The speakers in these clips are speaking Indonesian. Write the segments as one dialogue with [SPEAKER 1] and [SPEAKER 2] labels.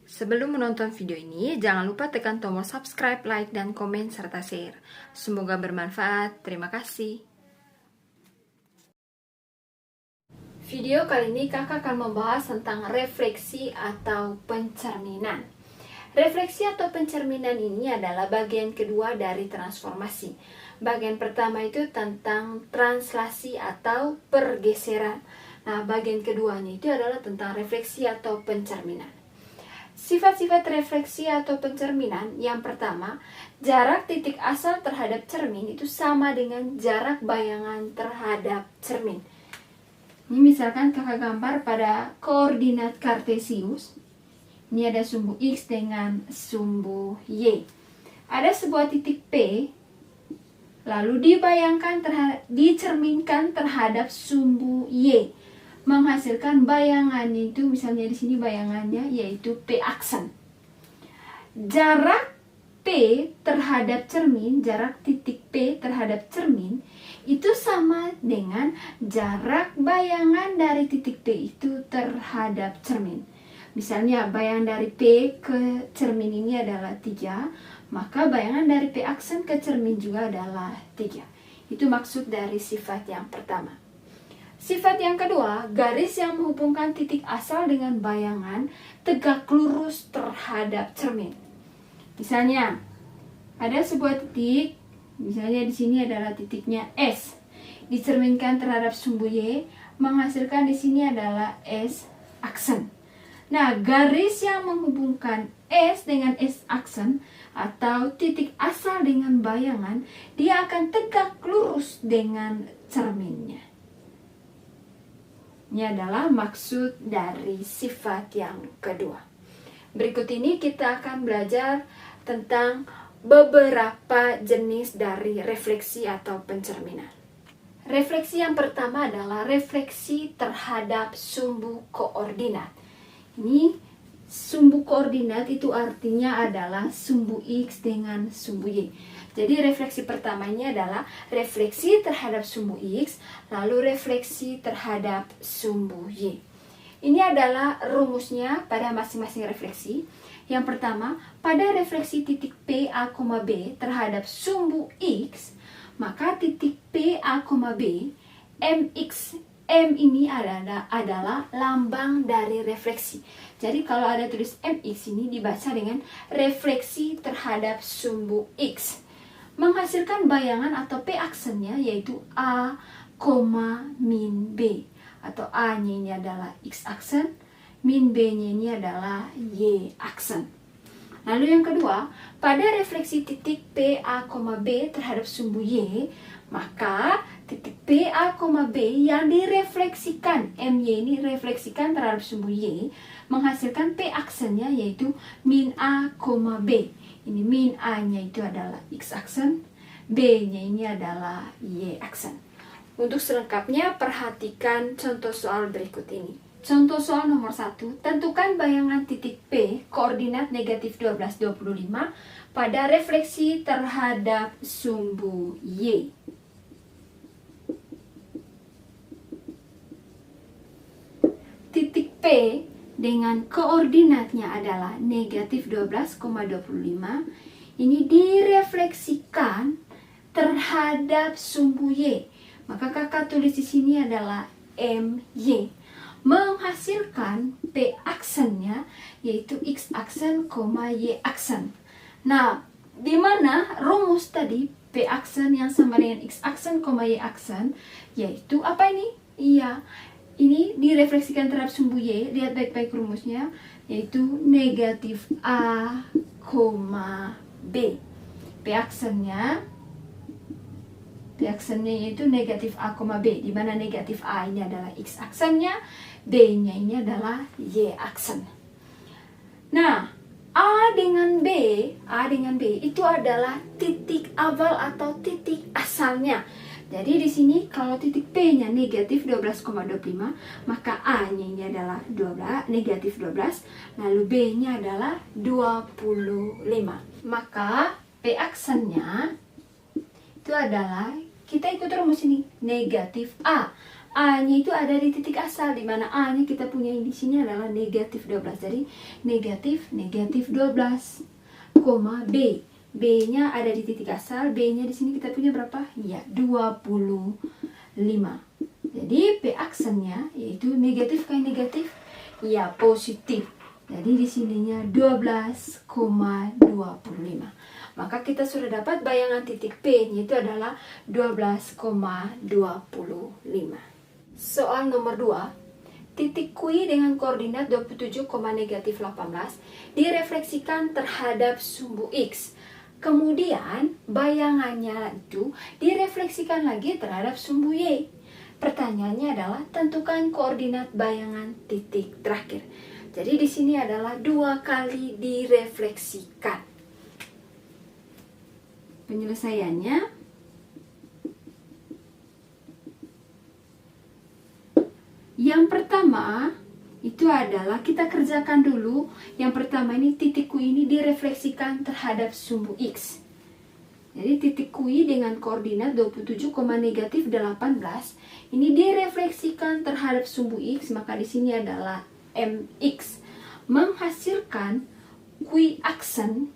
[SPEAKER 1] Sebelum menonton video ini, jangan lupa tekan tombol subscribe, like, dan komen, serta share. Semoga bermanfaat. Terima kasih. Video kali ini kakak akan membahas tentang refleksi atau pencerminan. Refleksi atau pencerminan ini adalah bagian kedua dari transformasi. Bagian pertama itu tentang translasi atau pergeseran. Nah, bagian keduanya itu adalah tentang refleksi atau pencerminan. Sifat-sifat refleksi atau pencerminan, yang pertama, jarak titik asal terhadap cermin itu sama dengan jarak bayangan terhadap cermin. Ini misalkan kakak gambar pada koordinat kartesius. Ini ada sumbu X dengan sumbu Y. Ada sebuah titik P, lalu dicerminkan terhadap sumbu Y, menghasilkan bayangannya itu, misalnya di sini bayangannya yaitu P aksen. Jarak P terhadap cermin, jarak titik P terhadap cermin itu sama dengan jarak bayangan dari titik P itu terhadap cermin. Misalnya bayangan dari P ke cermin ini adalah 3, maka bayangan dari P aksen ke cermin juga adalah 3. Itu maksud dari sifat yang pertama. Sifat yang kedua, garis yang menghubungkan titik asal dengan bayangan tegak lurus terhadap cermin. Misalnya, ada sebuah titik, misalnya di sini adalah titiknya S, dicerminkan terhadap sumbu Y, menghasilkan di sini adalah S aksen. Nah, garis yang menghubungkan S dengan S aksen atau titik asal dengan bayangan, dia akan tegak lurus dengan cerminnya. Ini adalah maksud dari sifat yang kedua. Berikut ini kita akan belajar tentang beberapa jenis dari refleksi atau pencerminan. Refleksi yang pertama adalah refleksi terhadap sumbu koordinat. Ini sumbu koordinat itu artinya adalah sumbu X dengan sumbu Y. Jadi refleksi pertama ini adalah refleksi terhadap sumbu X, lalu refleksi terhadap sumbu Y. Ini adalah rumusnya pada masing-masing refleksi. Yang pertama, pada refleksi titik P, A, B terhadap sumbu X, maka titik P, A, B, MX, M ini adalah lambang dari refleksi. Jadi kalau ada tulis MX ini dibaca dengan refleksi terhadap sumbu X, menghasilkan bayangan atau P aksennya yaitu A, min B, atau A-nya ini adalah X aksen, min B-nya ini adalah Y aksen. Lalu yang kedua, pada refleksi titik P, A, B terhadap sumbu Y, maka titik P, A, B yang direfleksikan, MY ini refleksikan terhadap sumbu Y, menghasilkan P aksennya yaitu min A, B. Ini min A-nya itu adalah X aksen, B-nya ini adalah Y aksen. Untuk selengkapnya, perhatikan contoh soal berikut ini. Contoh soal nomor 1, tentukan bayangan titik P, koordinat negatif 12, 25, pada refleksi terhadap sumbu Y. Titik P dengan koordinatnya adalah negatif 12,25, ini direfleksikan terhadap sumbu Y. Maka kakak tulis di sini adalah MY, menghasilkan P aksennya yaitu X aksen, Y aksen. Nah, di mana rumus tadi P aksen yang sama dengan X aksen, Y aksen, yaitu apa ini? Iya, ini direfleksikan terhadap sumbu Y. Lihat baik-baik rumusnya, yaitu negatif A, B. P aksennya yaitu negatif A, B, di mana negatif A ini adalah X aksennya, B-nya ini adalah Y aksen. Nah, A dengan B itu adalah titik awal atau titik asalnya. Jadi di sini kalau titik P-nya negatif 12,25, maka A-nya ini adalah 12, negatif 12, lalu B-nya adalah 25. Maka P aksennya itu adalah, kita ikut rumus ini, negatif A. A-nya itu ada di titik asal, di mana A-nya kita punya di sini adalah negatif 12. Jadi negatif 12, koma B. B-nya ada di titik asal, B-nya di sini kita punya berapa? Ya, 25. Jadi P aksennya yaitu negatif kayak negatif, ya positif. Jadi di sininya 12,25. Maka kita sudah dapat bayangan titik P nya itu adalah 12,25. Soal nomor 2. Titik Q dengan koordinat 27, negatif 18 direfleksikan terhadap sumbu X. Kemudian bayangannya itu direfleksikan lagi terhadap sumbu Y. Pertanyaannya adalah tentukan koordinat bayangan titik terakhir. Jadi di sini adalah 2 kali direfleksikan. Penyelesaiannya yang pertama itu adalah kita kerjakan dulu. Yang pertama ini titik Q ini direfleksikan terhadap sumbu X. Jadi titik Q dengan koordinat 27, negatif 18 ini direfleksikan terhadap sumbu X, maka di sini adalah MX menghasilkan Q aksen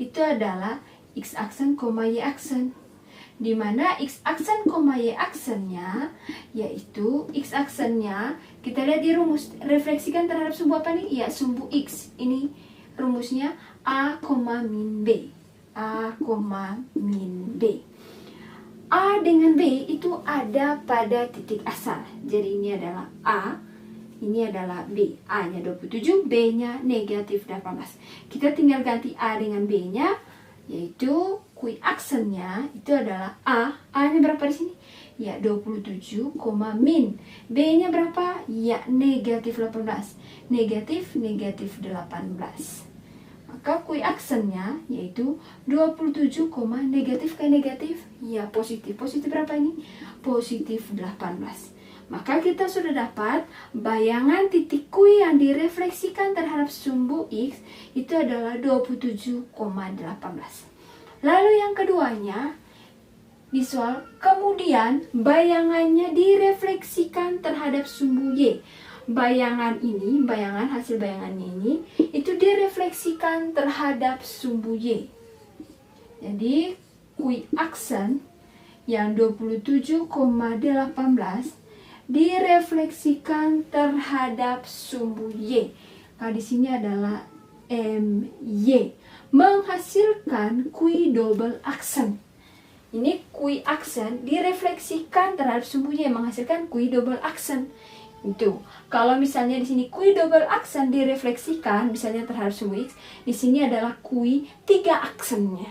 [SPEAKER 1] itu adalah X aksen, Y aksen, di mana X aksen, Y aksennya yaitu X aksennya kita lihat di rumus refleksikan terhadap sumbu apa nih? Ya, sumbu X. Ini rumusnya A, min B. A, min B. A dengan B itu ada pada titik asal. Jadi ini adalah A, ini adalah B. A-nya 27, B-nya negatif 18. Kita tinggal ganti A dengan B-nya, yaitu Q aksennya itu adalah A. A-nya berapa di sini? Ya, 27, min. B-nya berapa? Ya, negatif 18. Negatif 18. Maka Q aksennya yaitu 27, negatif ke negatif, ya positif. Positif berapa ini? Positif 18. Maka kita sudah dapat bayangan titik Q yang direfleksikan terhadap sumbu X itu adalah 27,18. Lalu yang keduanya di soal kemudian bayangannya direfleksikan terhadap sumbu Y. Bayangan ini, hasil bayangannya ini itu direfleksikan terhadap sumbu Y. Jadi Q aksen yang 27,18 direfleksikan terhadap sumbu Y. Nah, di sini adalah MY menghasilkan Q double aksen. Ini Q aksen direfleksikan terhadap sumbu Y menghasilkan Q double aksen. Itu. Kalau misalnya di sini Q double aksen direfleksikan misalnya terhadap sumbu X, di sini adalah Q 3 aksennya.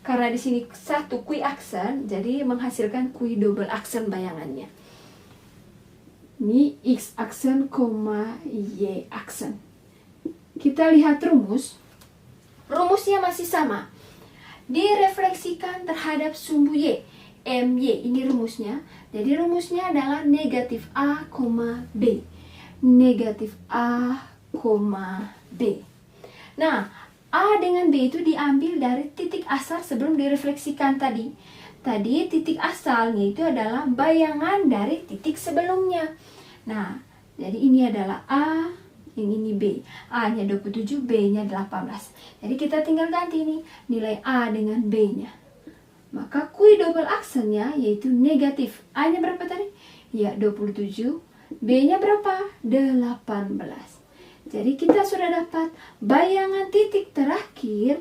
[SPEAKER 1] Karena di sini satu Q aksen, jadi menghasilkan Q double aksen bayangannya. Ini X aksen, Y aksen. Kita lihat rumus. Rumusnya masih sama. Direfleksikan terhadap sumbu Y. MY ini rumusnya. Jadi rumusnya adalah negatif A, B. Negatif A, B. Nah, A dengan B itu diambil dari titik asal sebelum direfleksikan tadi. Tadi titik asalnya itu adalah bayangan dari titik sebelumnya. Nah, jadi ini adalah A, yang ini B. A-nya 27, B-nya 18. Jadi kita tinggal ganti nih nilai A dengan B-nya. Maka Q double aksennya yaitu negatif. A-nya berapa tadi? Ya, 27. B-nya berapa? 18. Jadi kita sudah dapat bayangan titik terakhir.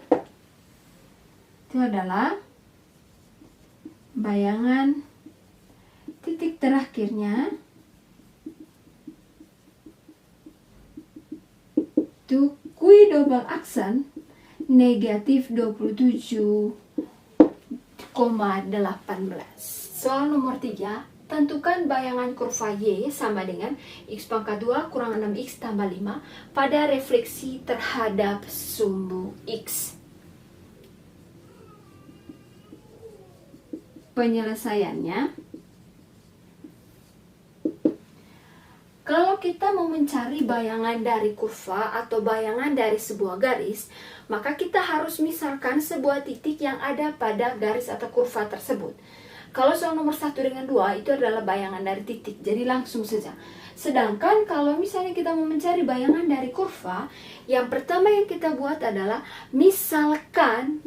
[SPEAKER 1] Itu adalah bayangan titik terakhirnya itu Q double aksen negatif 27,18. Soal nomor 3, tentukan bayangan kurva Y sama dengan X pangkat 2 kurang 6X tambah 5 pada refleksi terhadap sumbu X. Penyelesaiannya, kalau kita mau mencari bayangan dari kurva atau bayangan dari sebuah garis, maka kita harus misalkan sebuah titik yang ada pada garis atau kurva tersebut. Kalau soal nomor 1 dengan 2 itu adalah bayangan dari titik, jadi langsung saja. Sedangkan kalau misalnya kita mau mencari bayangan dari kurva, yang pertama yang kita buat adalah misalkan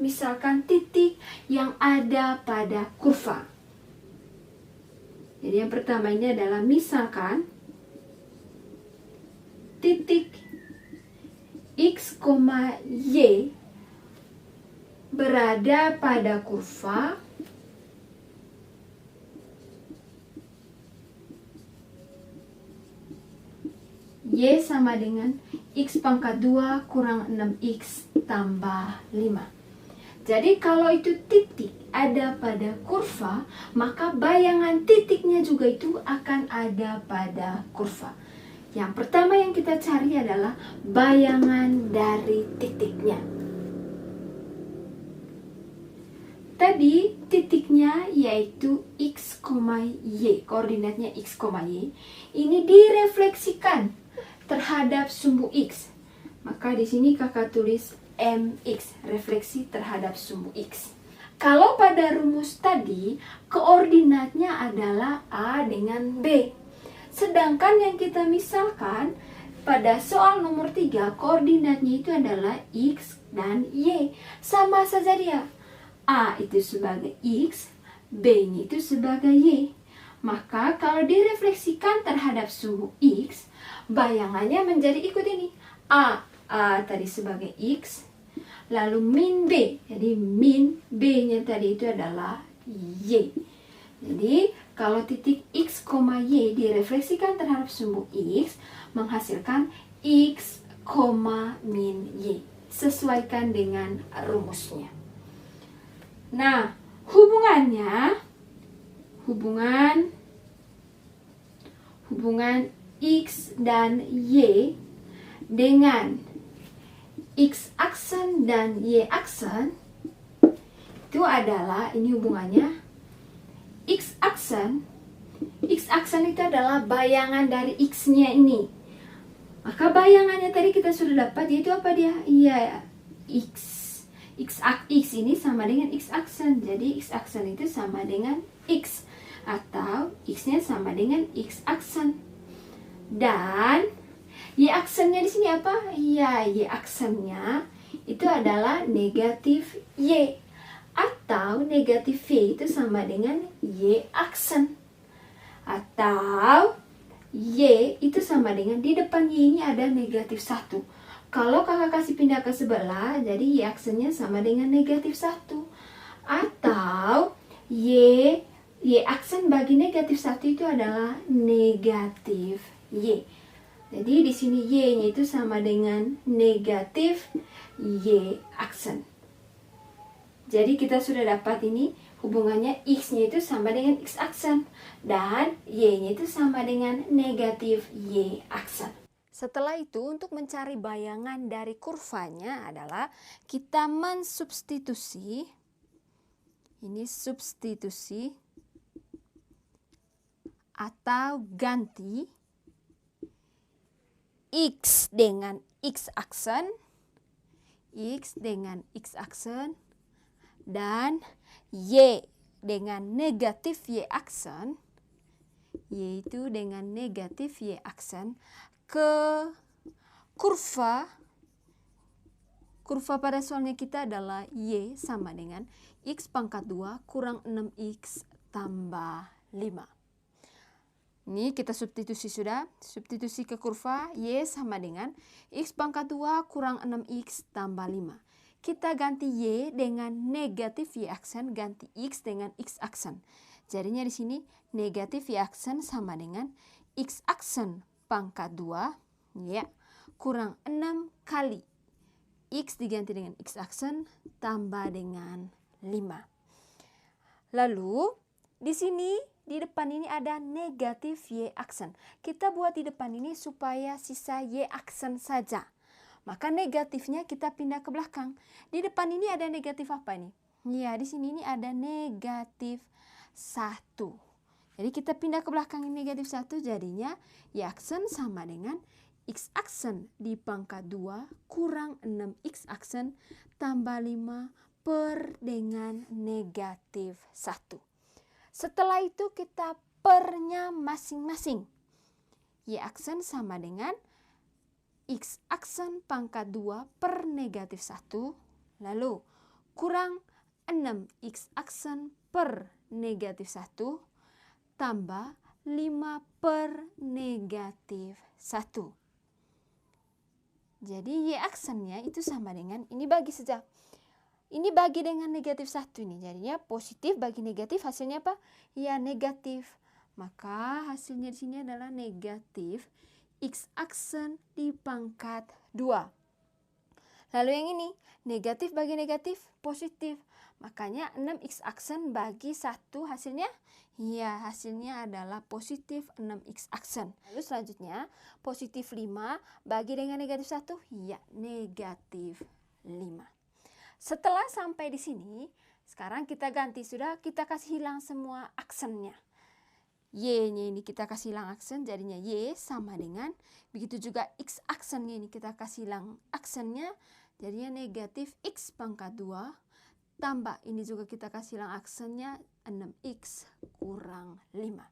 [SPEAKER 1] titik yang ada pada kurva. Jadi yang pertama ini adalah misalkan titik X, Y berada pada kurva Y sama dengan X pangkat 2 kurang 6X tambah 5. Jadi kalau itu titik ada pada kurva, maka bayangan titiknya juga itu akan ada pada kurva. Yang pertama yang kita cari adalah bayangan dari titiknya. Tadi titiknya yaitu X, Y, koordinatnya X, Y. Ini direfleksikan terhadap sumbu X. Maka di sini kakak tulis MX, refleksi terhadap sumbu X. Kalau pada rumus tadi, koordinatnya adalah A dengan B. Sedangkan yang kita misalkan, pada soal nomor 3, koordinatnya itu adalah X dan Y. Sama saja dia. A itu sebagai X, B-nya itu sebagai Y. Maka kalau direfleksikan terhadap sumbu X, bayangannya menjadi ikut ini. A tadi sebagai X, lalu min B, jadi min B-nya tadi itu adalah Y. Jadi kalau titik X, Y direfleksikan terhadap sumbu X, menghasilkan X, min Y. Sesuaikan dengan rumusnya. Nah, hubungan X dan Y dengan X aksen dan Y aksen itu adalah, ini hubungannya X aksen itu adalah bayangan dari X-nya ini. Maka bayangannya tadi kita sudah dapat, yaitu apa dia? Iya, X ini sama dengan X aksen. Jadi X aksen itu sama dengan X, atau X-nya sama dengan X aksen. Dan Y aksennya di sini apa? Ya, Y aksennya itu adalah negatif Y, atau negatif Y itu sama dengan Y aksen, atau Y itu sama dengan, di depan Y ini ada negatif 1. Kalau kakak kasih pindah ke sebelah, jadi Y aksennya sama dengan negatif 1. Atau Y aksen bagi negatif 1 itu adalah negatif Y. Jadi di sini Y-nya itu sama dengan negatif Y aksen. Jadi kita sudah dapat ini hubungannya, X-nya itu sama dengan X aksen dan Y-nya itu sama dengan negatif Y aksen. Setelah itu, untuk mencari bayangan dari kurvanya adalah kita mensubstitusi, ini substitusi atau ganti X dengan X aksen, dan Y dengan negatif Y aksen, yaitu dengan negatif Y aksen, ke kurva pada soalnya kita adalah Y sama dengan X pangkat 2 kurang 6X tambah 5. Ini kita substitusi sudah. Substitusi ke kurva, Y sama dengan X pangkat 2 kurang 6X tambah 5. Kita ganti Y dengan negatif Y aksen, ganti X dengan X aksen. Jadinya di sini negatif Y aksen sama dengan X aksen pangkat 2 ya, kurang 6 kali X diganti dengan X aksen tambah dengan 5. Lalu di sini di depan ini ada negatif Y aksen. Kita buat di depan ini supaya sisa Y aksen saja. Maka negatifnya kita pindah ke belakang. Di depan ini ada negatif apa ini? Ya, di sini ini ada negatif 1. Jadi kita pindah ke belakang ini negatif 1, jadinya Y aksen sama dengan X aksen di pangkat 2 kurang 6X aksen tambah 5 per dengan negatif 1. Setelah itu kita pernya masing-masing. Y aksen sama dengan X aksen pangkat 2 per negatif 1. Lalu kurang 6 X aksen per negatif 1 tambah 5 per negatif 1. Jadi Y aksennya itu sama dengan, ini bagi saja. Ini bagi dengan negatif 1 ini. Jadinya positif bagi negatif, hasilnya apa? Ya negatif. Maka hasilnya di sini adalah negatif X aksen di pangkat 2. Lalu yang ini, negatif bagi negatif, positif. Makanya 6X aksen bagi 1 hasilnya? Ya, hasilnya adalah positif 6X aksen. Lalu selanjutnya, positif 5 bagi dengan negatif 1? Ya, negatif 5. Setelah sampai di sini, sekarang kita ganti. Sudah kita kasih hilang semua aksennya. Y-nya ini kita kasih hilang aksen, jadinya Y sama dengan, begitu juga X aksennya ini kita kasih hilang aksennya, jadinya negatif X pangkat 2, tambah ini juga kita kasih hilang aksennya, 6X kurang 5.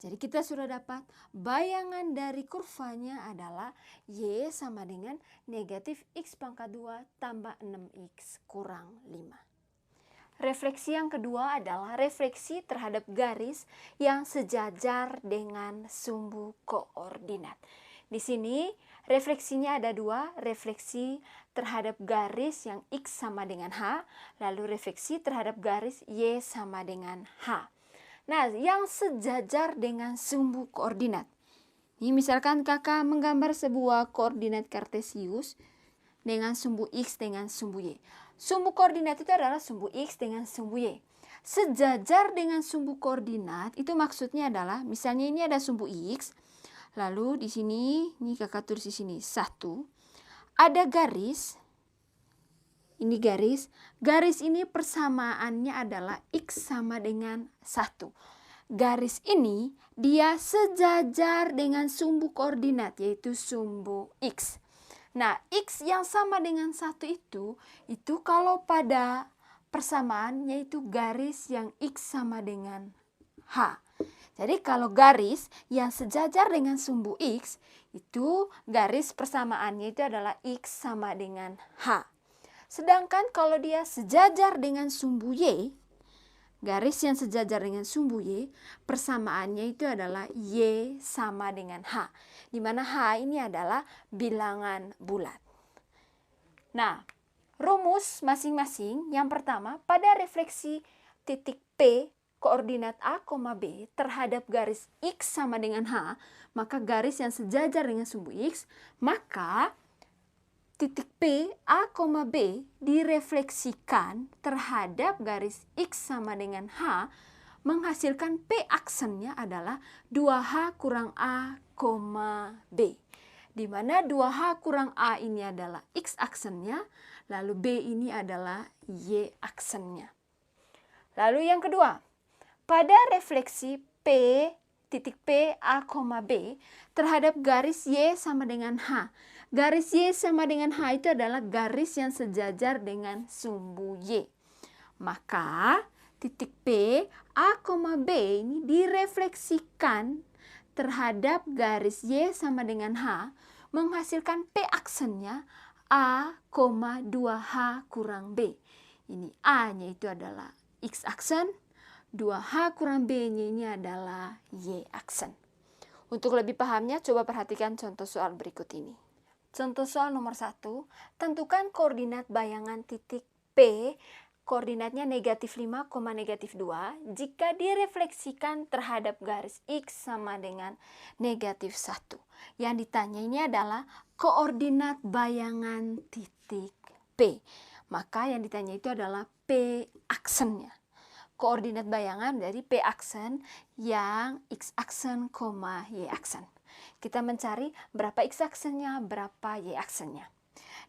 [SPEAKER 1] Jadi kita sudah dapat bayangan dari kurvanya adalah Y sama dengan negatif X pangkat 2 tambah 6X kurang 5. Refleksi yang kedua adalah refleksi terhadap garis yang sejajar dengan sumbu koordinat. Di sini refleksinya ada dua, refleksi terhadap garis yang X sama dengan H, lalu refleksi terhadap garis Y sama dengan H. Nah, yang sejajar dengan sumbu koordinat. Ini misalkan kakak menggambar sebuah koordinat kartesius dengan sumbu X dengan sumbu Y. Sumbu koordinat itu adalah sumbu X dengan sumbu Y. Sejajar dengan sumbu koordinat itu maksudnya adalah, misalnya ini ada sumbu X, lalu di sini, ini kakak tulis di sini 1. Ada garis, ini garis ini persamaannya adalah X sama dengan 1. Garis ini dia sejajar dengan sumbu koordinat, yaitu sumbu X. Nah, X yang sama dengan 1 itu kalau pada persamaan yaitu garis yang X sama dengan H. Jadi kalau garis yang sejajar dengan sumbu X itu garis persamaannya itu adalah X sama dengan H. Sedangkan kalau dia sejajar dengan sumbu Y, garis yang sejajar dengan sumbu Y, persamaannya itu adalah Y sama dengan H. Di mana H ini adalah bilangan bulat. Nah, rumus masing-masing. Yang pertama, pada refleksi titik P, koordinat A, B terhadap garis X sama dengan H, maka garis yang sejajar dengan sumbu X, maka titik P, A, B direfleksikan terhadap garis X sama dengan H, menghasilkan P aksennya adalah 2H kurang A, B. Di mana 2H kurang A ini adalah X aksennya, lalu B ini adalah Y aksennya. Lalu yang kedua, pada refleksi P, titik P, A, B terhadap garis Y sama dengan H. Garis Y sama dengan H itu adalah garis yang sejajar dengan sumbu Y. Maka titik P, A, B ini direfleksikan terhadap garis Y sama dengan H, menghasilkan P aksennya A, 2H kurang B. Ini A-nya itu adalah X aksen, 2H kurang B-nya ini adalah Y aksen. Untuk lebih pahamnya, coba perhatikan contoh soal berikut ini. Contoh soal nomor 1, tentukan koordinat bayangan titik P, koordinatnya negatif 5, negatif 2, jika direfleksikan terhadap garis X sama dengan negatif 1. Yang ditanya ini adalah koordinat bayangan titik P. Maka yang ditanya itu adalah P aksennya. Koordinat bayangan dari P aksen yang X aksen, Y aksen. Kita mencari berapa X aksennya, berapa Y aksennya.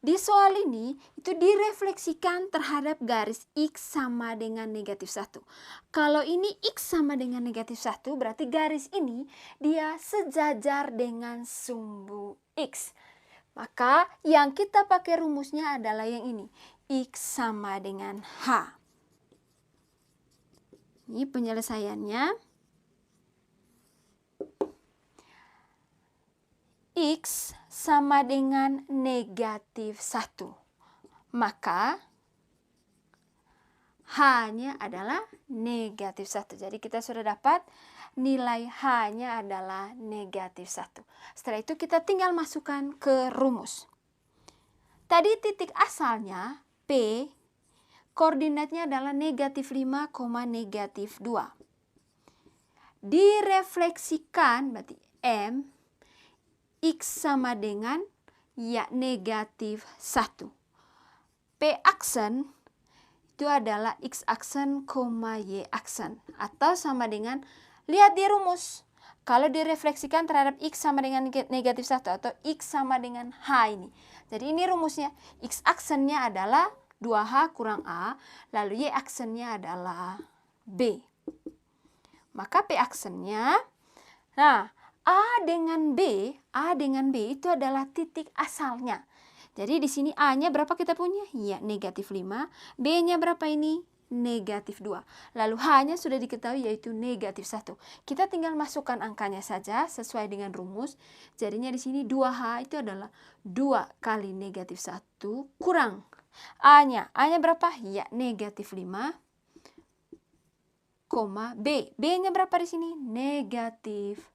[SPEAKER 1] Di soal ini itu direfleksikan terhadap garis X sama dengan negatif 1. Kalau ini X sama dengan negatif 1 berarti garis ini dia sejajar dengan sumbu X. Maka yang kita pakai rumusnya adalah yang ini. X sama dengan H. Ini penyelesaiannya. X sama dengan negatif 1. Maka H-nya adalah negatif 1. Jadi kita sudah dapat nilai H-nya adalah negatif 1. Setelah itu kita tinggal masukkan ke rumus. Tadi titik asalnya P, koordinatnya adalah negatif 5, negatif 2. Direfleksikan berarti M, X sama dengan ya negatif 1. P aksen itu adalah X aksen, Y aksen. Atau sama dengan, lihat di rumus. Kalau direfleksikan terhadap X sama dengan negatif 1 atau X sama dengan H ini. Jadi ini rumusnya. X aksennya adalah 2H kurang A. Lalu Y aksennya adalah B. Maka P aksennya, nah A dengan B itu adalah titik asalnya. Jadi di sini A-nya berapa kita punya? Ya, negatif 5. B-nya berapa ini? Negatif 2. Lalu H-nya sudah diketahui yaitu negatif 1. Kita tinggal masukkan angkanya saja sesuai dengan rumus. Jadinya di sini 2H itu adalah 2 kali negatif 1 kurang A-nya. A-nya berapa? Ya, negatif 5. B. B-nya berapa di sini? Negatif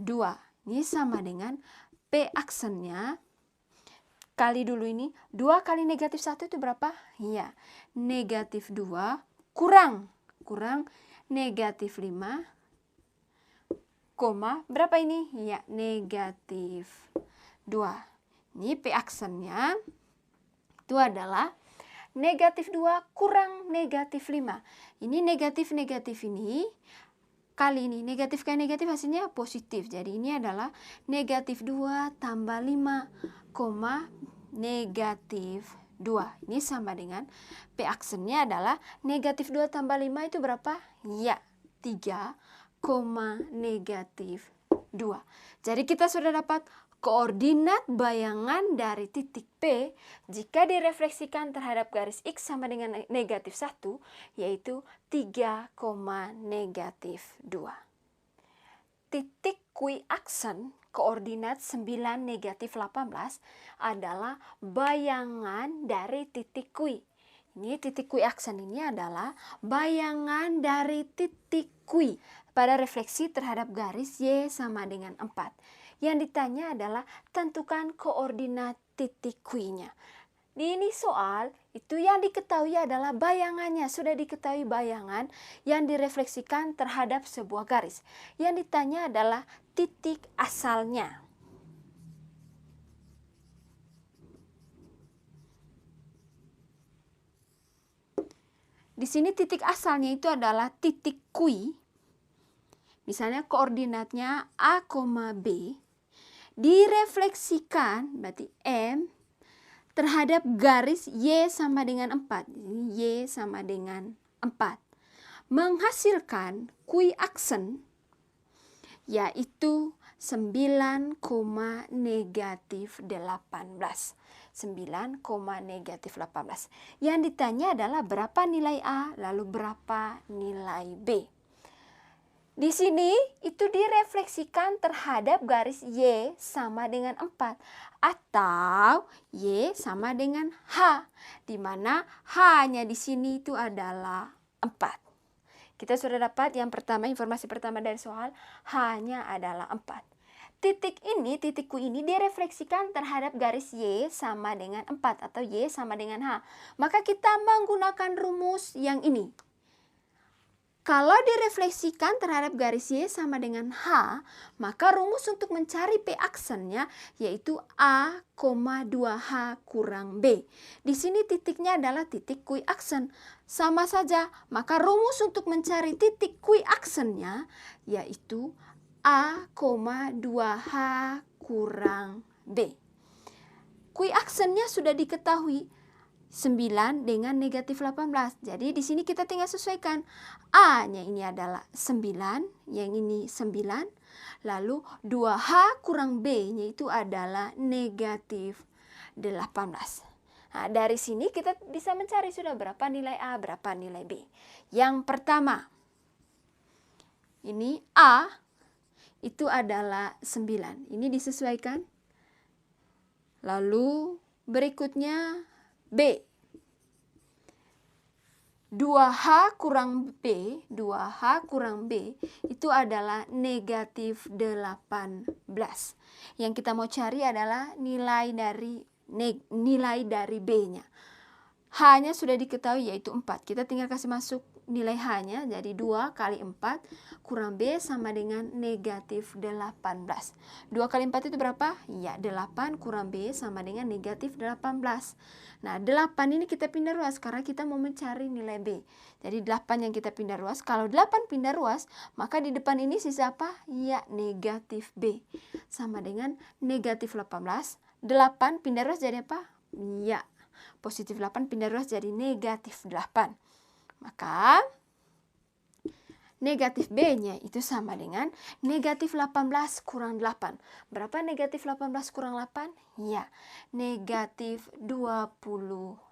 [SPEAKER 1] 2. Ini sama dengan P aksennya. Kali dulu ini, 2 kali negatif 1 itu berapa? Ya, negatif 2 kurang negatif 5, berapa ini? Ya, negatif 2. Ini P aksennya itu adalah negatif 2 kurang negatif 5. Ini negatif ini, kali ini negatif kali negatif hasilnya positif. Jadi ini adalah negatif 2 tambah 5, negatif 2. Ini sama dengan P aksennya adalah negatif 2 tambah 5 itu berapa? Ya, 3, negatif 2. Jadi kita sudah dapat koordinat bayangan dari titik P jika direfleksikan terhadap garis X sama dengan negatif 1, yaitu 3, negatif 2. Titik Q aksen koordinat 9, negatif 18 adalah bayangan dari titik Q. Ini titik Q aksen ini adalah bayangan dari titik Q pada refleksi terhadap garis Y sama dengan 4. Yang ditanya adalah tentukan koordinat titik Q-nya. Di ini soal, itu yang diketahui adalah bayangannya. Sudah diketahui bayangan yang direfleksikan terhadap sebuah garis. Yang ditanya adalah titik asalnya. Di sini titik asalnya itu adalah titik Q. Misalnya koordinatnya A, B. Direfleksikan, berarti M, terhadap garis Y sama dengan 4. Y sama dengan 4. Menghasilkan Q aksen, yaitu 9, negatif 18. 9, negatif 18. Yang ditanya adalah berapa nilai A, lalu berapa nilai B. Di sini itu direfleksikan terhadap garis Y sama dengan 4 atau Y sama dengan H, di mana H-nya di sini itu adalah 4. Kita sudah dapat yang pertama, informasi pertama dari soal, H-nya adalah 4. Titik ini, titik Q ini direfleksikan terhadap garis Y sama dengan 4 atau Y sama dengan H. Maka kita menggunakan rumus yang ini. Kalau direfleksikan terhadap garis Y sama dengan H, maka rumus untuk mencari P aksennya yaitu A, 2H kurang B. Di sini titiknya adalah titik Q aksen. Sama saja, maka rumus untuk mencari titik Q aksennya yaitu A, 2H kurang B. Q aksennya sudah diketahui 9 dengan negatif 18. Jadi di sini kita tinggal sesuaikan. A-nya ini adalah 9, yang ini 9. Lalu 2H kurang B-nya itu adalah negatif 18. Nah, dari sini kita bisa mencari sudah berapa nilai A, berapa nilai B. Yang pertama, Ini A itu adalah 9. Ini disesuaikan. Lalu berikutnya B. 2H kurang B itu adalah negatif 18. Yang kita mau cari adalah nilai dari B-nya. H-nya sudah diketahui yaitu 4. Kita tinggal kasih masuk nilai H-nya, jadi 2 kali 4 kurang B sama dengan negatif 18. 2 kali 4 itu berapa? Ya, 8 kurang B sama dengan negatif 18. Nah, 8 ini kita pindah ruas karena kita mau mencari nilai B. Jadi 8 yang kita pindah ruas, kalau 8 pindah ruas, maka di depan ini sisa apa? Ya, negatif B. Sama dengan negatif 18. 8 pindah ruas jadi apa? Ya, positif 8 pindah ruas jadi negatif 8. Maka negatif B-nya itu sama dengan negatif 18 kurang 8. Berapa negatif 18 kurang 8? Ya, negatif 26.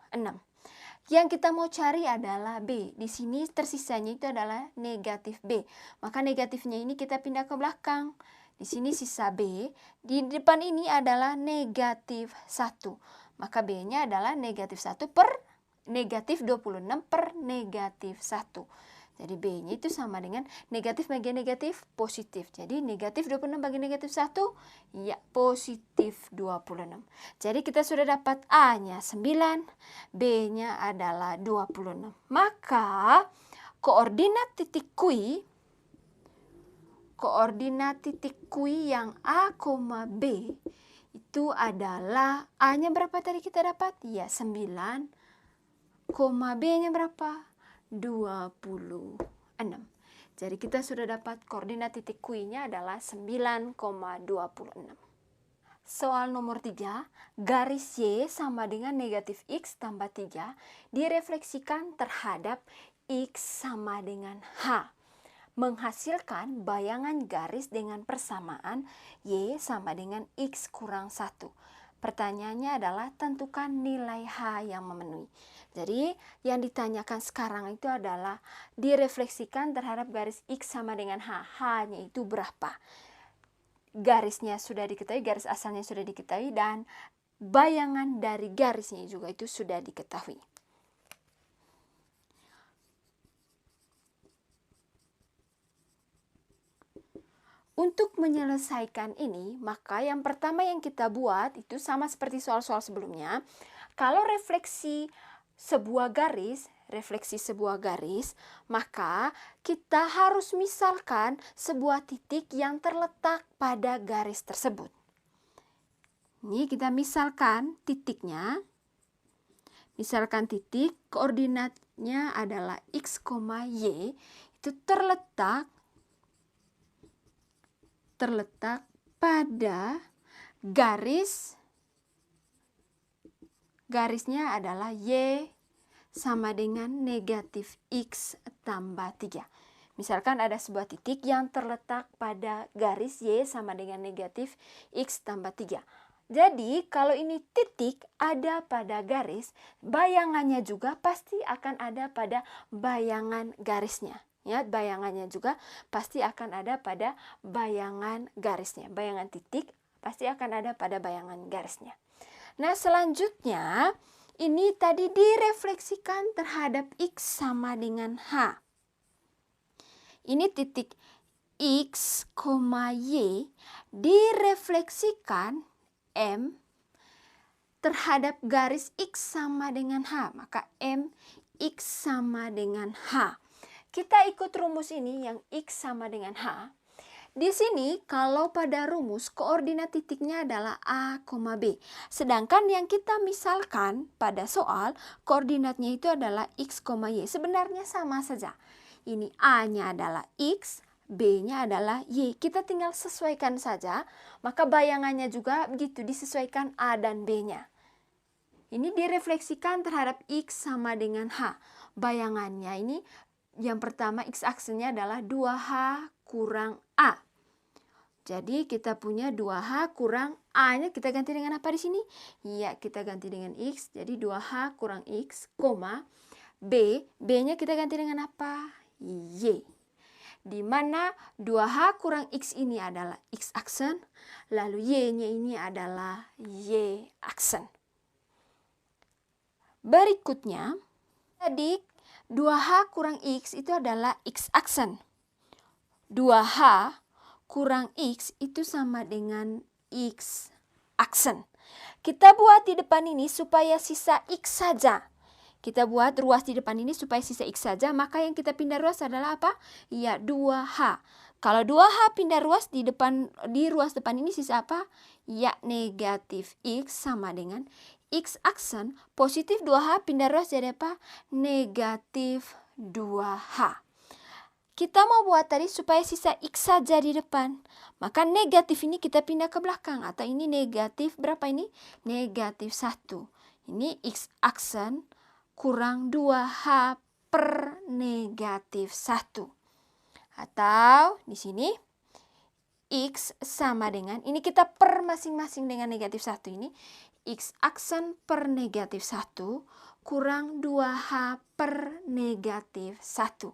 [SPEAKER 1] Yang kita mau cari adalah B. Di sini tersisanya itu adalah negatif B. Maka negatifnya ini kita pindah ke belakang. Di sini sisa B. Di depan ini adalah negatif 1. Maka B-nya adalah negatif 1 per negatif 26 per negatif 1. Jadi B-nya itu sama dengan negatif bagi negatif positif. Jadi negatif 26 bagi negatif 1, ya positif 26. Jadi kita sudah dapat A-nya 9, B-nya adalah 26. Maka koordinat titik Q yang A, B itu adalah A-nya berapa tadi kita dapat? Ya 9, B-nya berapa? 26. Jadi kita sudah dapat koordinat titik Q-nya adalah 9,26. Soal nomor 3, garis Y sama dengan negatif X tambah 3 direfleksikan terhadap X sama dengan H. Menghasilkan bayangan garis dengan persamaan Y sama dengan X kurang 1. Pertanyaannya adalah tentukan nilai H yang memenuhi. Jadi yang ditanyakan sekarang itu adalah direfleksikan terhadap garis X sama dengan H. H-nya itu berapa? Garisnya sudah diketahui, garis asalnya sudah diketahui, dan bayangan dari garisnya juga itu sudah diketahui. Untuk menyelesaikan ini, maka yang pertama yang kita buat itu sama seperti soal-soal sebelumnya. Kalau refleksi sebuah garis, maka kita harus misalkan sebuah titik yang terletak pada garis tersebut. Ini kita misalkan titiknya. Misalkan titik koordinatnya adalah X, Y, itu terletak pada garisnya adalah Y sama dengan negatif X tambah 3. Misalkan ada sebuah titik yang terletak pada garis Y sama dengan negatif X tambah 3. Jadi kalau ini titik ada pada garis, bayangannya juga pasti akan ada pada bayangan garisnya. Ya, bayangannya juga pasti akan ada pada bayangan garisnya. Bayangan titik pasti akan ada pada bayangan garisnya. Nah, selanjutnya ini tadi direfleksikan terhadap X sama dengan H. Ini titik X, Y direfleksikan M terhadap garis X sama dengan H. Maka M X sama dengan H. Kita ikut rumus ini yang X sama dengan H. Di sini kalau pada rumus koordinat titiknya adalah A, B. Sedangkan yang kita misalkan pada soal koordinatnya itu adalah X, Y. Sebenarnya sama saja. Ini A-nya adalah X, B-nya adalah Y. Kita tinggal sesuaikan saja. Maka bayangannya juga begitu, disesuaikan A dan B-nya. Ini direfleksikan terhadap X sama dengan H. Bayangannya ini yang pertama X-aksenya adalah 2H kurang A. Jadi kita punya 2H kurang A-nya kita ganti dengan apa di sini? Ya, kita ganti dengan X. Jadi 2H kurang X, B. B-nya kita ganti dengan apa? Y. di mana 2H kurang X ini adalah X aksen, lalu Y-nya ini adalah Y aksen. Berikutnya, adik, 2H kurang X itu adalah X aksen. 2H kurang X itu sama dengan X aksen. Kita buat di depan ini supaya sisa X saja. Kita buat ruas di depan ini supaya sisa X saja, maka yang kita pindah ruas adalah apa? Ya, 2H. Kalau 2H pindah ruas di ruas depan ini sisa apa? Ya, negatif X sama dengan X aksen. Positif 2H pindah ruas jadi apa? Negatif 2H. Kita mau buat tadi supaya sisa X saja di depan. Maka negatif ini kita pindah ke belakang. Atau ini negatif berapa ini? Negatif 1. Ini X aksen kurang 2H per negatif 1. Atau di sini X sama dengan, ini kita per masing-masing dengan negatif 1 ini. X aksen per negatif 1 kurang 2H per negatif 1.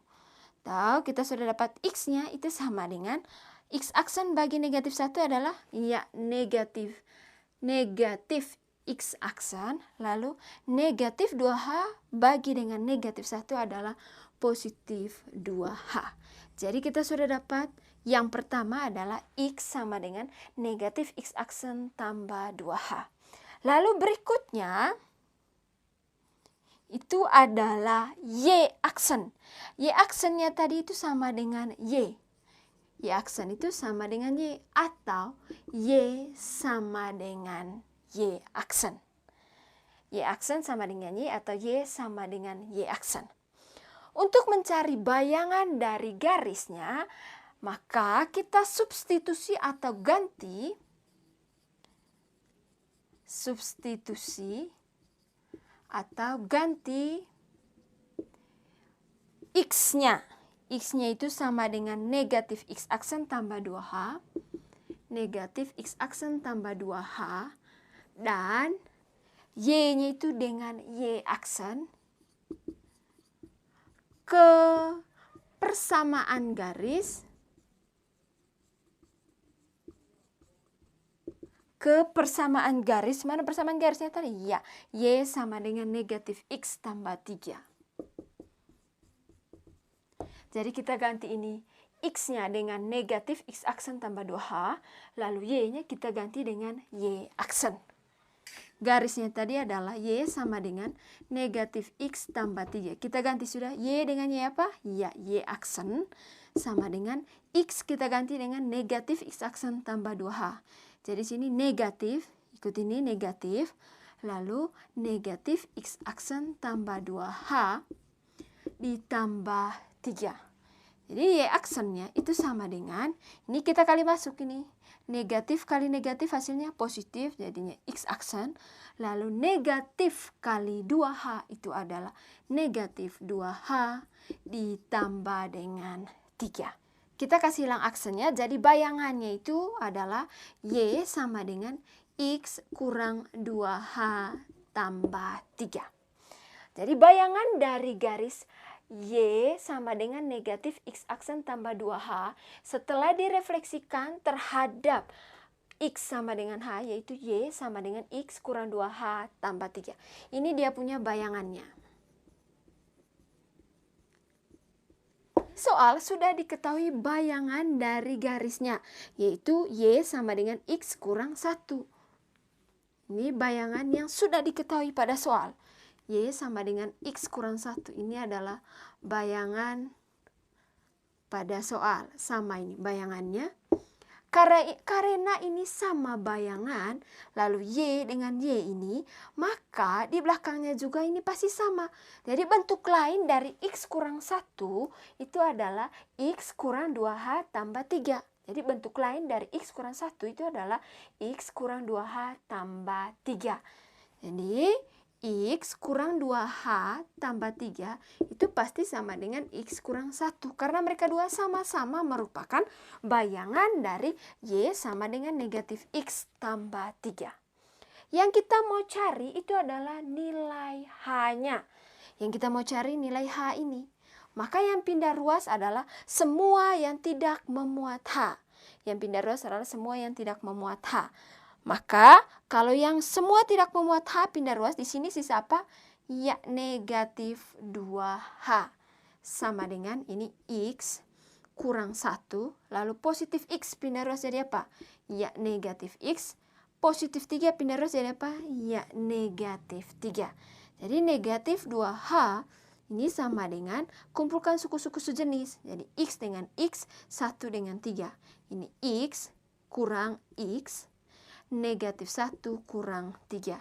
[SPEAKER 1] Atau kita sudah dapat X-nya itu sama dengan X aksen bagi negatif 1 adalah ya negatif X aksen, lalu negatif 2H bagi dengan negatif 1 adalah positif 2H. Jadi kita sudah dapat yang pertama adalah X sama dengan negatif X aksen tambah 2H. Lalu berikutnya itu adalah Y aksen. Y aksennya tadi itu sama dengan Y. Y aksen itu sama dengan Y atau Y sama dengan Y aksen. Y aksen sama dengan Y atau Y sama dengan Y aksen. Untuk mencari bayangan dari garisnya, maka kita substitusi atau ganti X-nya. X-nya itu sama dengan negatif X aksen tambah 2H. Negatif X aksen tambah 2H. Dan Y-nya itu dengan Y aksen. Ke persamaan garis. Ke persamaan garis. Mana persamaan garisnya tadi? Ya, Y sama dengan negatif X tambah 3. Jadi kita ganti ini X-nya dengan negatif X aksen tambah 2H. Lalu Y-nya kita ganti dengan Y aksen. Garisnya tadi adalah Y sama dengan negatif X tambah 3. Kita ganti sudah Y dengan Y apa? Ya, Y aksen sama dengan X kita ganti dengan negatif X aksen tambah 2H. Jadi sini negatif, ikut ini negatif, lalu negatif X aksen tambah 2H ditambah 3. Jadi Y aksennya itu sama dengan, ini kita kali masuk ini. Negatif kali negatif hasilnya positif, jadinya X aksen. Lalu negatif kali 2H itu adalah negatif 2H ditambah dengan 3. Kita kasih hilang aksennya, jadi bayangannya itu adalah Y sama dengan X kurang 2H tambah 3. Jadi bayangan dari garis Y sama dengan negatif X aksen tambah 2H setelah direfleksikan terhadap X sama dengan H, yaitu Y sama dengan X kurang 2H tambah 3. Ini dia punya bayangannya. Soal sudah diketahui bayangan dari garisnya, yaitu Y sama dengan X kurang 1. Ini bayangan yang sudah diketahui pada soal. Y sama dengan X kurang 1. Ini adalah bayangan pada soal. Sama ini bayangannya. Karena ini sama bayangan, lalu Y dengan Y ini, maka di belakangnya juga ini pasti sama. Jadi bentuk lain dari X kurang 1 itu adalah X kurang 2H tambah 3. Jadi bentuk lain dari X kurang 1 itu adalah X kurang 2H tambah 3. Jadi X kurang 2H tambah 3 itu pasti sama dengan X kurang 1. Karena mereka dua sama-sama merupakan bayangan dari Y sama dengan negatif X tambah 3. Yang kita mau cari itu adalah nilai H-nya. Yang kita mau cari nilai H ini. Maka yang pindah ruas adalah semua yang tidak memuat H. Yang pindah ruas adalah semua yang tidak memuat H. Maka kalau yang semua tidak memuat H pindah ruas, di sini sisa apa? Ya, negatif 2H. Sama dengan ini X kurang 1. Lalu positif X pindah ruas jadi apa? Ya, negatif X. Positif 3 pindah ruas jadi apa? Ya, negatif 3. Jadi negatif 2H ini sama dengan kumpulkan suku-suku sejenis. Jadi X dengan X, 1 dengan 3. Ini X kurang X, negatif 1 kurang 3.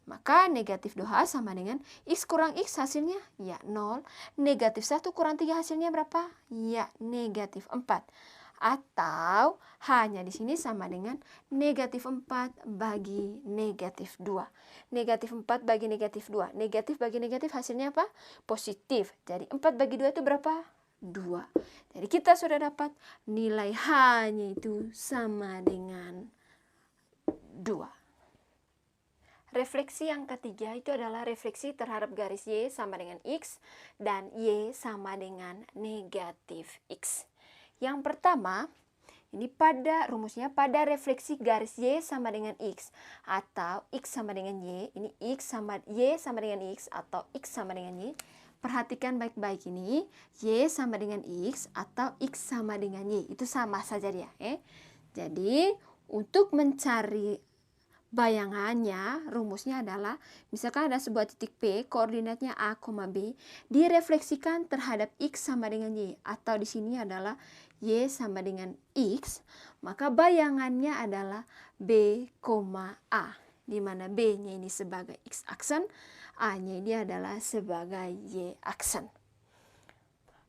[SPEAKER 1] Maka negatif 2H sama dengan X kurang X hasilnya ya 0. Negatif 1 kurang 3 hasilnya berapa? Ya, negatif 4. Atau hanya di sini sama dengan negatif 4 bagi negatif 2. Negatif 4 bagi negatif 2. Negatif bagi negatif hasilnya apa? Positif. Jadi 4 bagi 2 itu berapa? 2. Jadi kita sudah dapat nilai H-nya itu sama dengan 2. Refleksi yang ketiga itu adalah refleksi terhadap garis Y sama dengan X dan Y sama dengan negatif X. Yang pertama, ini pada rumusnya pada refleksi garis Y sama dengan X atau X sama dengan Y. Ini Y sama dengan X atau X sama dengan Y. Perhatikan baik-baik ini, Y sama dengan X atau X sama dengan Y. Itu sama saja dia. Jadi, untuk mencari bayangannya, rumusnya adalah misalkan ada sebuah titik P, koordinatnya A, B, direfleksikan terhadap X sama dengan Y, atau di sini adalah Y sama dengan X, maka bayangannya adalah B, A, di mana B-nya ini sebagai X aksen, A-nya ini adalah sebagai Y aksen.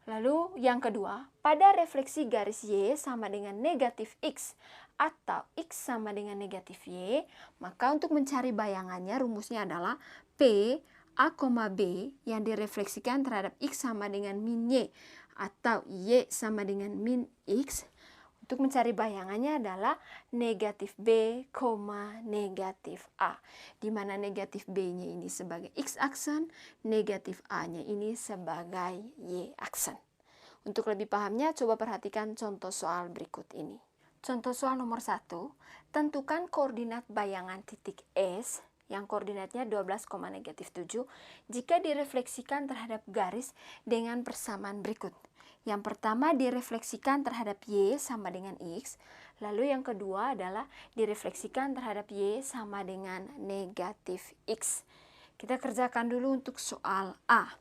[SPEAKER 1] Lalu yang kedua, pada refleksi garis Y sama dengan negatif X atau X sama dengan negatif Y, maka untuk mencari bayangannya rumusnya adalah P, A, B yang direfleksikan terhadap X sama dengan min Y atau Y sama dengan min X. Untuk mencari bayangannya adalah negatif B, negatif A. Di mana negatif B-nya ini sebagai X aksen, negatif A-nya ini sebagai Y aksen. Untuk lebih pahamnya, coba perhatikan contoh soal berikut ini. Contoh soal nomor 1, tentukan koordinat bayangan titik S yang koordinatnya 12, negatif 7 jika direfleksikan terhadap garis dengan persamaan berikut. Yang pertama direfleksikan terhadap Y sama dengan X, lalu yang kedua adalah direfleksikan terhadap Y sama dengan negatif X. Kita kerjakan dulu untuk soal A.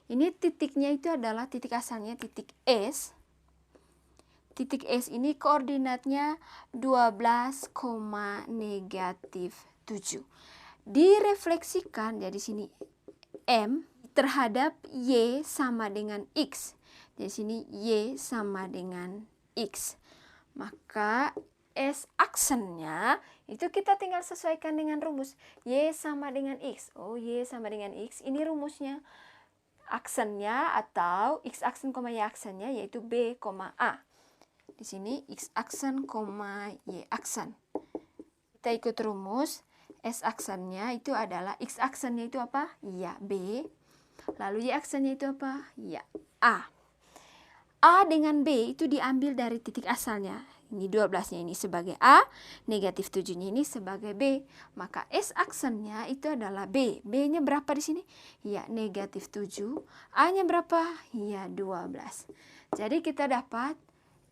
[SPEAKER 1] Ini titiknya itu adalah titik asalnya titik S. Titik S ini koordinatnya 12, negatif 7. Direfleksikan, jadi sini M terhadap Y sama dengan X. Di sini Y sama dengan X. Maka S aksennya itu kita tinggal sesuaikan dengan rumus. Y sama dengan X. Oh, Y sama dengan X. Ini rumusnya. Aksennya atau X aksen, Y aksennya yaitu B, A. Di sini X aksen, Y aksen. Kita ikut rumus. S aksennya itu adalah X aksennya itu apa? Ya, B. Lalu Y aksennya itu apa? Ya, A. A dengan B itu diambil dari titik asalnya. Ini 12-nya ini sebagai A, negatif 7-nya ini sebagai B. Maka S aksennya itu adalah B. B-nya berapa di sini? Ya, negatif 7. A-nya berapa? Ya, 12. Jadi kita dapat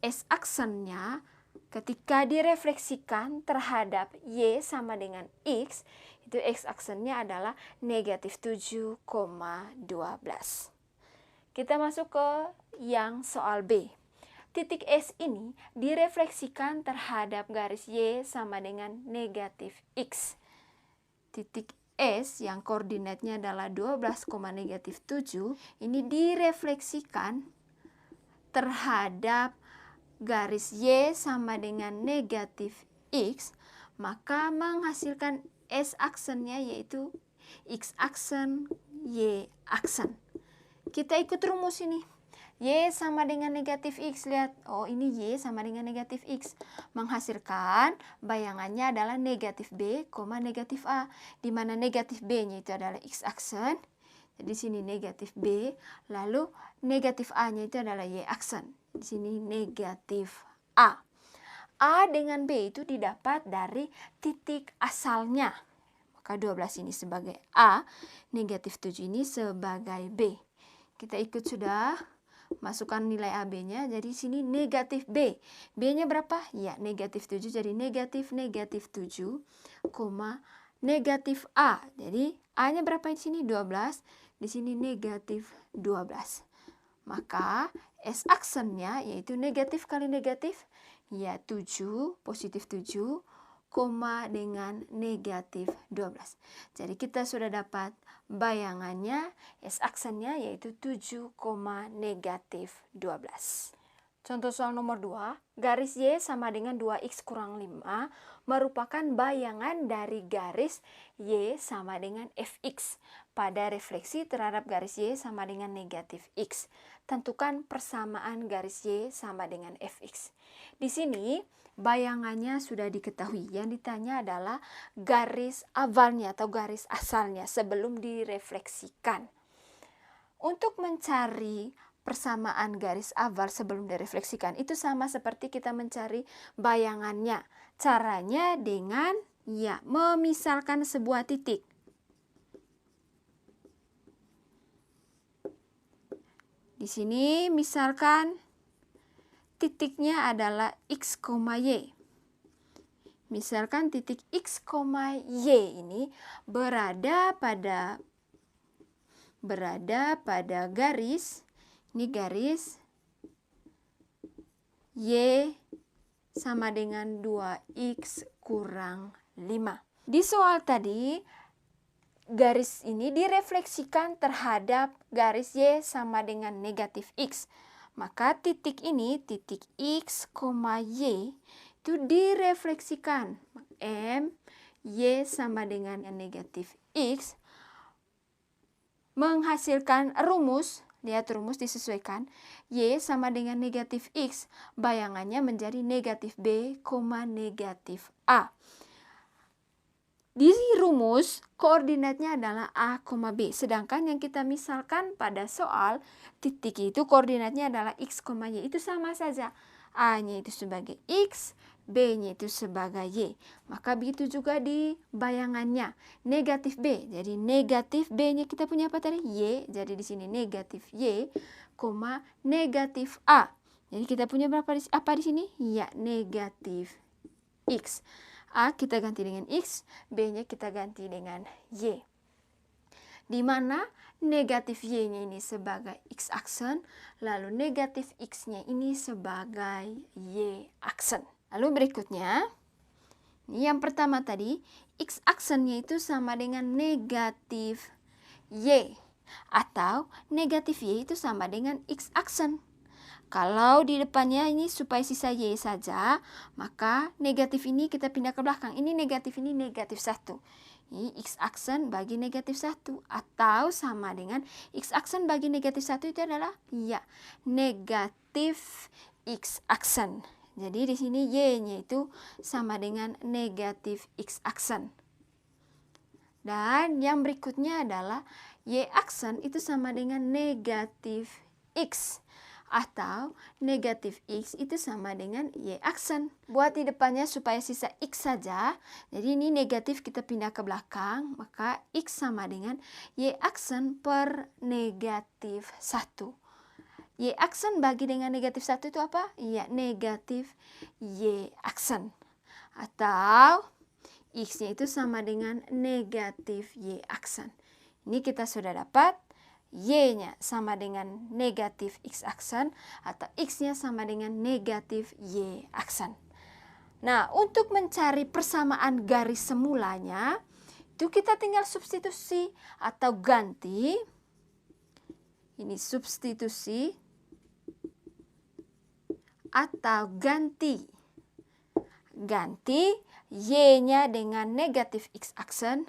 [SPEAKER 1] S aksennya ketika direfleksikan terhadap Y sama dengan X, itu X aksennya adalah negatif 7,12. Kita masuk ke yang soal B. Titik S ini direfleksikan terhadap garis Y sama dengan negatif X. Titik S yang koordinatnya adalah 12, negatif 7 ini direfleksikan terhadap garis Y sama dengan negatif X, maka menghasilkan S aksennya yaitu X aksen, Y aksen. Kita ikut rumus ini. Y sama dengan negatif X. Lihat, oh ini Y sama dengan negatif X. Menghasilkan bayangannya adalah negatif B, negatif A. Di mana negatif B-nya itu adalah X aksen. Di sini negatif B, lalu negatif A-nya itu adalah Y aksen. Di sini negatif A. A dengan B itu didapat dari titik asalnya. Maka 12 ini sebagai A, negatif 7 ini sebagai B. Kita ikut sudah. Masukkan nilai AB-nya, jadi sini negatif B. B-nya berapa? Ya, negatif 7, jadi negatif 7, negatif A. Jadi A-nya berapa di sini? 12. Di sini negatif 12. Maka S aksennya yaitu negatif kali negatif, ya 7, positif 7, koma dengan negatif 12. Jadi kita sudah dapat bayangannya, S aksennya yaitu 7, negatif 12. Contoh soal nomor 2, garis Y sama dengan 2X kurang 5 merupakan bayangan dari garis Y sama dengan Fx pada refleksi terhadap garis Y sama dengan negatif X. Tentukan persamaan garis Y sama dengan Fx. Di sini bayangannya sudah diketahui. Yang ditanya adalah garis awalnya atau garis asalnya sebelum direfleksikan. Untuk mencari persamaan garis awal sebelum direfleksikan itu sama seperti kita mencari bayangannya. Caranya dengan memisalkan sebuah titik. Di sini misalkan titiknya adalah X, Y. Misalkan titik X, Y ini berada pada garis, ini garis Y sama dengan 2X kurang 5. Di soal tadi, garis ini direfleksikan terhadap garis Y sama dengan negatif X. Maka titik ini, titik X, Y itu direfleksikan. M, Y sama dengan negatif X menghasilkan rumus. Lihat rumus disesuaikan. Y sama dengan negatif X. Bayangannya menjadi negatif B, negatif A. Di rumus koordinatnya adalah A, B. Sedangkan yang kita misalkan pada soal titik itu koordinatnya adalah X, Y. Itu sama saja. A-nya itu sebagai X, B-nya itu sebagai Y. Maka begitu juga di bayangannya. Negatif B. Jadi negatif B-nya kita punya apa tadi? Y. Jadi di sini negatif Y, negatif A. Jadi kita punya apa di sini? Ya, negatif X. A kita ganti dengan X, B-nya kita ganti dengan Y. Di mana negatif Y-nya ini sebagai X aksen, lalu negatif X-nya ini sebagai Y aksen. Lalu berikutnya, yang pertama tadi, X aksennya itu sama dengan negatif Y. Atau negatif Y itu sama dengan X aksen. Kalau di depannya ini supaya sisa Y saja, maka negatif ini kita pindah ke belakang. Ini negatif 1. Ini X aksen bagi negatif 1. Atau sama dengan X aksen bagi negatif 1 itu adalah negatif X aksen. Jadi di sini Y-nya itu sama dengan negatif X aksen. Dan yang berikutnya adalah Y aksen itu sama dengan negatif X. Atau negatif X itu sama dengan Y aksen. Buat di depannya supaya sisa X saja. Jadi ini negatif kita pindah ke belakang. Maka X sama dengan Y aksen per negatif 1. Y aksen bagi dengan negatif 1 itu apa? Ya, negatif Y aksen. Atau X-nya itu sama dengan negatif Y aksen. Ini kita sudah dapat Y-nya sama dengan negatif X aksen atau X-nya sama dengan negatif Y aksen. Nah, untuk mencari persamaan garis semulanya, itu kita tinggal substitusi atau ganti. Ini substitusi atau ganti. Ganti Y-nya dengan negatif X aksen,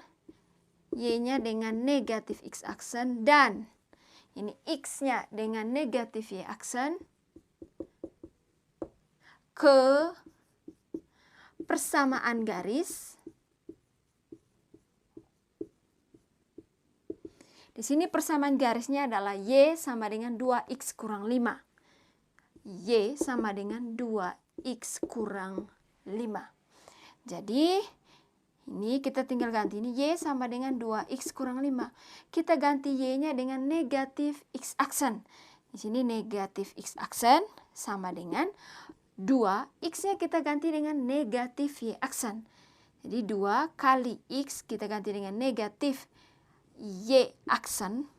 [SPEAKER 1] Y-nya dengan negatif X aksen, dan ini X-nya dengan negatif Y aksen ke persamaan garis Di sini persamaan garisnya adalah Y sama dengan 2X kurang 5. Y sama dengan 2X kurang 5. Jadi ini kita tinggal ganti, ini Y sama dengan 2X kurang 5. Kita ganti Y-nya dengan negatif X aksen. Di sini negatif X aksen sama dengan 2, X-nya kita ganti dengan negatif Y aksen. Jadi 2 kali X kita ganti dengan negatif Y aksen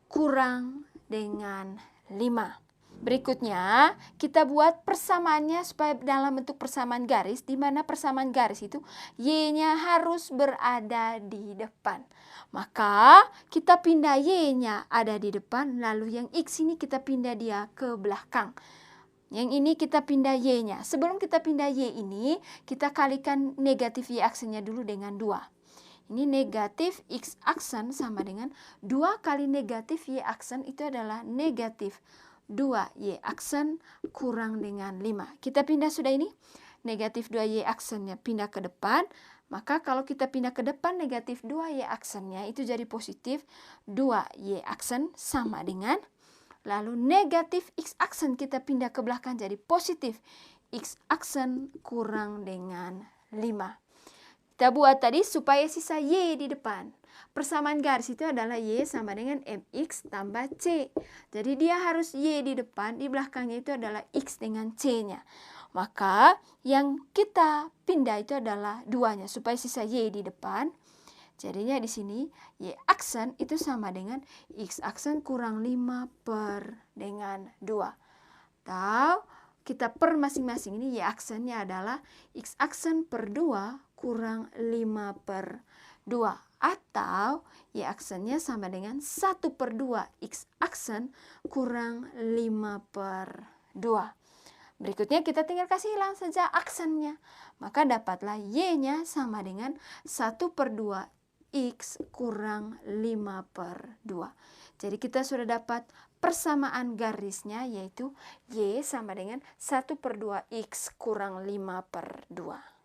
[SPEAKER 1] kurang dengan 5. Berikutnya, kita buat persamaannya supaya dalam bentuk persamaan garis, di mana persamaan garis itu Y-nya harus berada di depan. Maka, kita pindah Y-nya ada di depan, lalu yang X ini kita pindah dia ke belakang. Yang ini kita pindah Y-nya. Sebelum kita pindah Y ini, kita kalikan negatif Y aksennya dulu dengan 2. Ini negatif X aksen sama dengan 2 kali negatif Y aksen itu adalah negatif 2Y aksen kurang dengan 5. Kita pindah sudah ini. Negatif 2Y aksennya pindah ke depan. Maka kalau kita pindah ke depan negatif 2Y aksennya itu jadi positif 2Y aksen sama dengan. Lalu negatif X aksen kita pindah ke belakang jadi positif X aksen kurang dengan 5. Kita buat tadi supaya sisa Y di depan. Persamaan garis itu adalah Y sama dengan MX tambah C. Jadi dia harus Y di depan, di belakangnya itu adalah X dengan C-nya. Maka yang kita pindah itu adalah 2-nya supaya sisa Y di depan. Jadinya di sini Y aksen itu sama dengan X aksen kurang 5 per dengan 2. Atau kita per masing-masing ini Y aksennya adalah X aksen per 2 kurang 5 per 2. Atau Y aksennya sama dengan 1 per 2 X aksen kurang 5 per 2. Berikutnya kita tinggal kasih hilang saja aksennya. Maka dapatlah Y-nya sama dengan 1 per 2 X kurang 5 per 2. Jadi kita sudah dapat persamaan garisnya, yaitu Y sama dengan 1 per 2 X kurang 5 per 2.